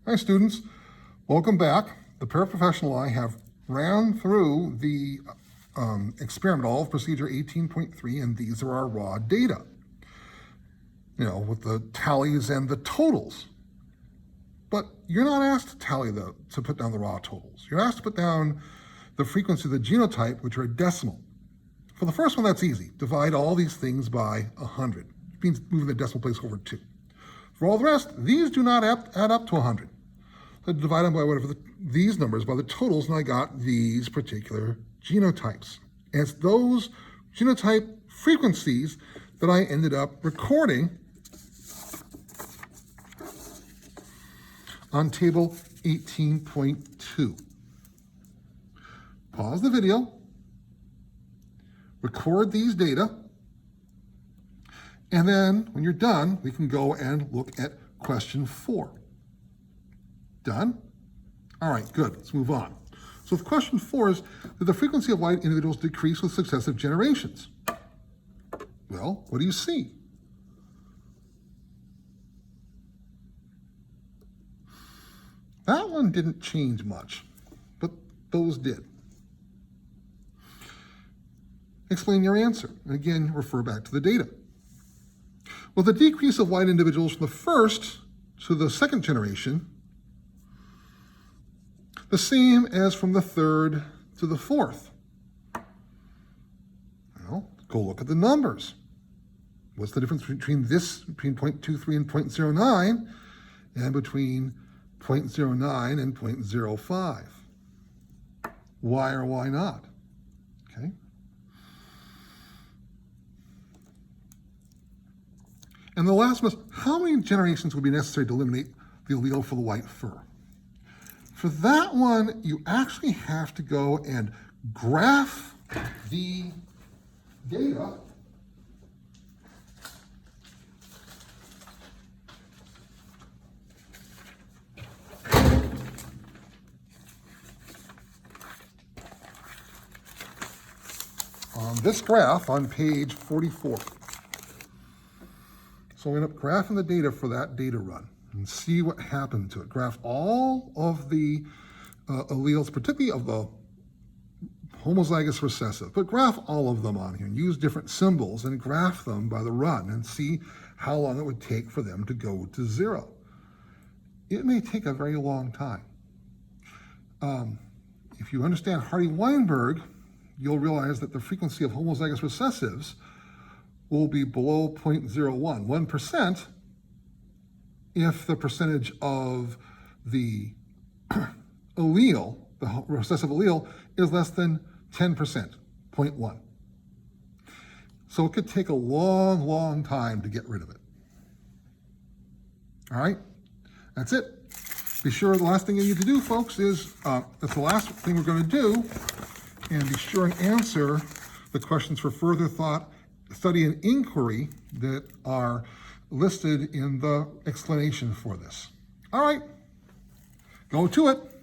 Hi students, welcome back. The paraprofessional and I have ran through the experiment, all of procedure 18.3, and these are our raw data. With the tallies and the totals. But you're not asked to to put down the raw totals. You're asked to put down the frequency of the genotype, which are a decimal. For the first one, that's easy. Divide all these things by 100. It means moving the decimal place over 2. For all the rest, these do not add up to 100. So I divide them by whatever these numbers by the totals, and I got these particular genotypes. And it's those genotype frequencies that I ended up recording on table 18.2. Pause the video, record these data, and then when you're done, we can go and look at question 4. Done? All right, good, let's move on. So if question 4 is, did the frequency of white individuals decrease with successive generations? Well, what do you see? That one didn't change much, but those did. Explain your answer. And again, refer back to the data. Well, the decrease of white individuals from the first to the second generation, the same as from the third to the fourth. Well, go look at the numbers. What's the difference between 0.23 and 0.09 and between 0.09 and 0.05? Why or why not? Okay. And the last one is, how many generations would be necessary to eliminate the allele for the white fur? For that one, you actually have to go and graph the data on this graph on page 44. So we end up graphing the data for that data run and see what happened to it. Graph all of the alleles, particularly of the homozygous recessive, but graph all of them on here and use different symbols and graph them by the run and see how long it would take for them to go to 0. It may take a very long time. If you understand Hardy-Weinberg, you'll realize that the frequency of homozygous recessives will be below 0.01, 1%, if the percentage of the allele, the recessive allele, is less than 10%, 0.1. So it could take a long, long time to get rid of it. All right, that's it. Be sure the last thing you need to do, folks, is, that's the last thing we're going to do, and be sure and answer the questions for further thought, study, and inquiry that are listed in the explanation for this. All right, go to it.